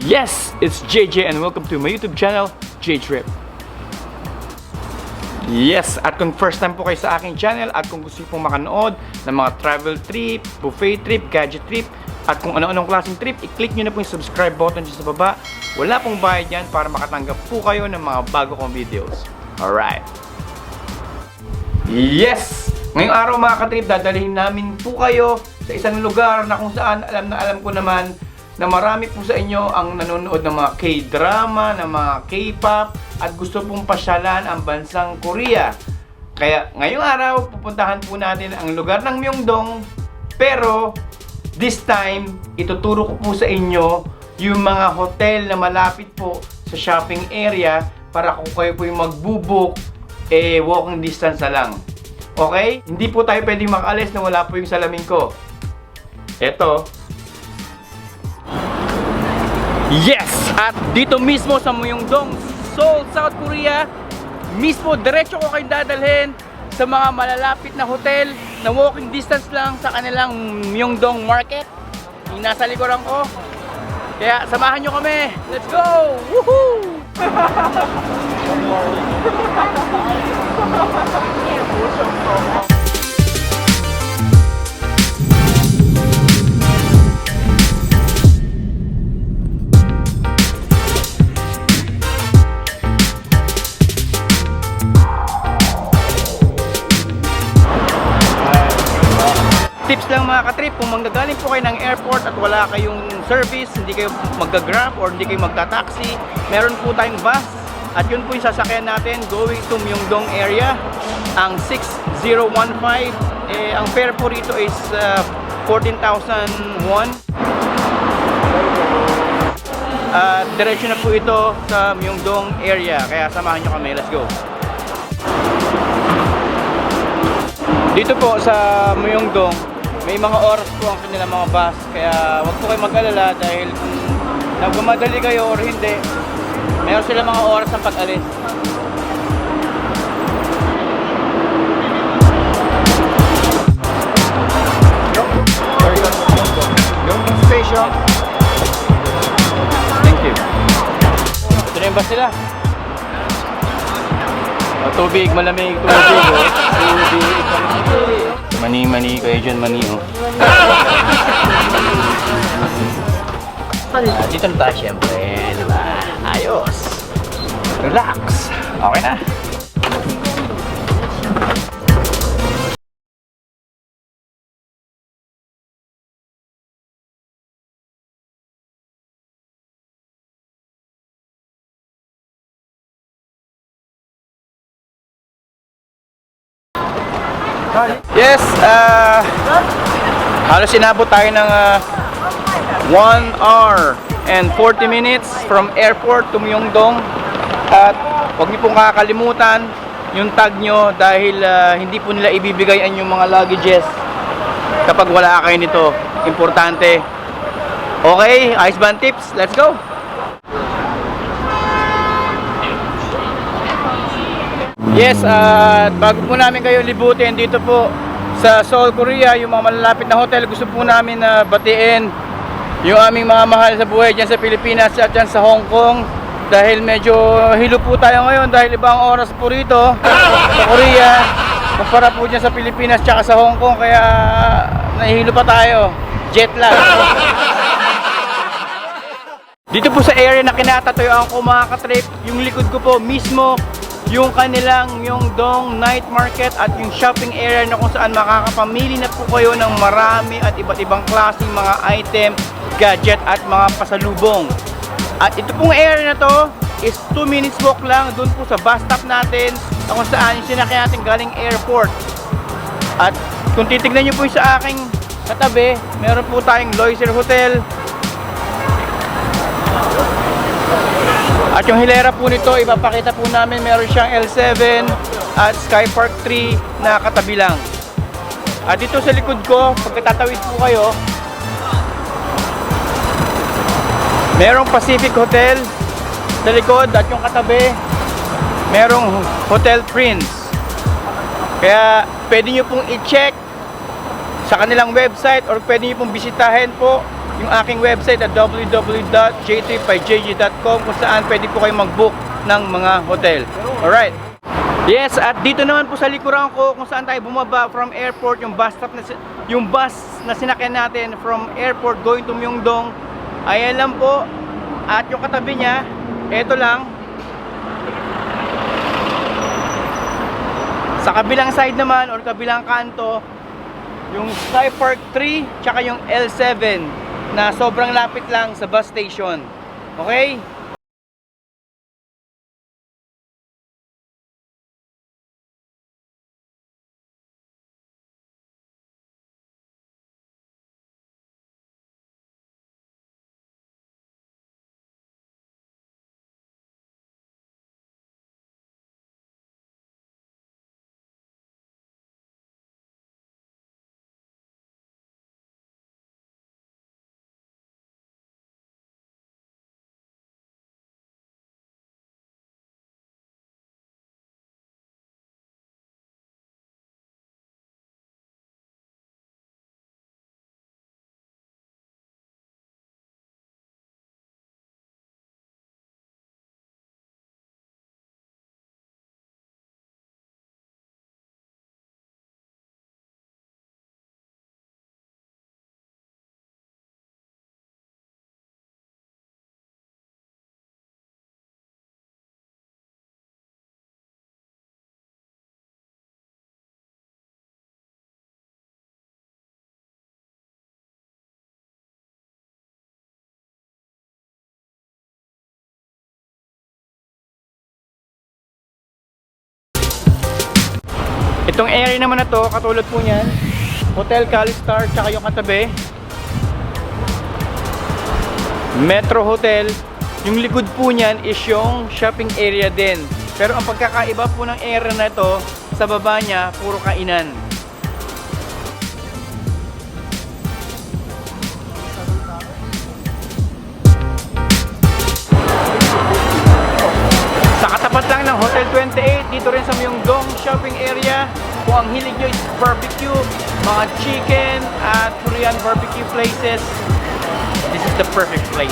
Yes, it's JJ and welcome to my YouTube channel, J-Trip. Yes, at kung first time po kayo sa aking channel at kung gusto niyo pong makanood ng mga travel trip, buffet trip, gadget trip, at kung ano-anong klaseng trip, i-click nyo na po yung subscribe button dyan sa baba. Wala pong bayad yan para makatanggap po kayo ng mga bago kong videos. Alright. Yes! Ngayong araw mga katrip, dadalhin namin po kayo sa isang lugar na kung saan alam ko naman na marami po sa inyo ang nanonood ng mga K-drama, ng mga K-pop at gusto pong pasyalan ang bansang Korea. Kaya ngayong araw pupuntahan po natin ang lugar ng Myeongdong, pero this time ituturo ko po sa inyo yung mga hotel na malapit po sa shopping area para kung kayo po yung magbubook, walking distance na lang. Okay? Hindi po tayo pwedeng makaalis na wala po yung salamin ko. Eto. Yes! At dito mismo sa Myeongdong, Seoul, South Korea, mismo diretso ko kayong dadalhin sa mga malalapit na hotel na walking distance lang sa kanilang Myeongdong Market. Yung nasa likuran ko. Kaya samahan nyo kami. Let's go! Woohoo! Tips lang mga katrip, kung manggagaling po kayo ng airport at wala kayong service, hindi kayo magga-grab or hindi kayo magta-taxi, meron po tayong bus at yun po yung sasakyan natin going to Myeongdong area, ang 6015. Ang fare po rito is 14,000 won. Diretso na po ito sa Myeongdong area, kaya samahan nyo kami. Let's go! Dito po sa Myeongdong, may mga oras po ang kanilang mga bus, kaya wag po kayo mag-alala dahil kung nagmamadali kayo or hindi, meron sila mga oras ng pag-alis. Yung station. Thank you. Ito na yung bus nila. Tubig, malamig, tubig. Mani kayo dyan, mani oh. Dito na tayo syempre, diba? Ayos. Relax. Okay na. Yes, halos inabot tayo ng 1 hour and 40 minutes from airport to Myeongdong. At huwag niyo pong kakalimutan yung tag nyo dahil hindi po nila ibibigayan yung mga luggages kapag wala kayo nito. Importante. Okay, ice band tips, let's go! Yes, at bago po namin kayo libutin dito po sa Seoul, Korea, yung mga malalapit na hotel, gusto po namin na batiin yung aming mga mahal sa buhay dyan sa Pilipinas at dyan sa Hong Kong. Dahil medyo hilo po tayo ngayon dahil ibang oras po rito sa Korea kumpara po dyan sa Pilipinas tsaka sa Hong Kong, kaya nahihilo pa tayo, jet lag. Dito po sa area na kinatatayuan ko mga katrip, yung likod ko po mismo yung kanilang Myeongdong night market at yung shopping area na kung saan makakapamili na po kayo ng marami at iba't ibang klaseng mga item, gadget at mga pasalubong. At ito pong area na to is 2 minutes walk lang dun po sa bus stop natin na kung saan yung sinakyan natin galing airport. At kung titignan nyo po yung sa aking katabi, meron po tayong Loiser Hotel. At yung hilera po nito, ipapakita po namin, meron siyang L7 at Sky Park 3 na katabi lang. At dito sa likod ko, pagkatatawid po kayo, merong Pacific Hotel sa likod at yung katabi, merong Hotel Prince. Kaya pwede nyo pong i-check sa kanilang website or pwede nyo pong bisitahin po yung aking website at www.j3byjj.com kung saan pwede po kayo mag-book ng mga hotel. Alright. Yes, at dito naman po sa likuran ko kung saan tayo bumaba from airport, yung bus stop na yung bus na sinakyan natin from airport going to Myeongdong. Ayan lang po. At yung katabi niya, eto lang. Sa kabilang side naman or kabilang kanto, yung Sky Park 3 tsaka yung L7 na sobrang lapit lang sa bus station. Okay? Itong area naman na to, katulad po niyan, Hotel Calistar, tsaka yung katabi, Metro Hotel. Yung likod po niyan is yung shopping area din. Pero ang pagkakaiba po ng area na to, sa baba niya, puro kainan. Sa katapat lang ng Hotel 28, dito rin sa Myeongdong shopping area, kung ang hilig nyo is barbecue, mga chicken at Korean barbecue places, this is the perfect place.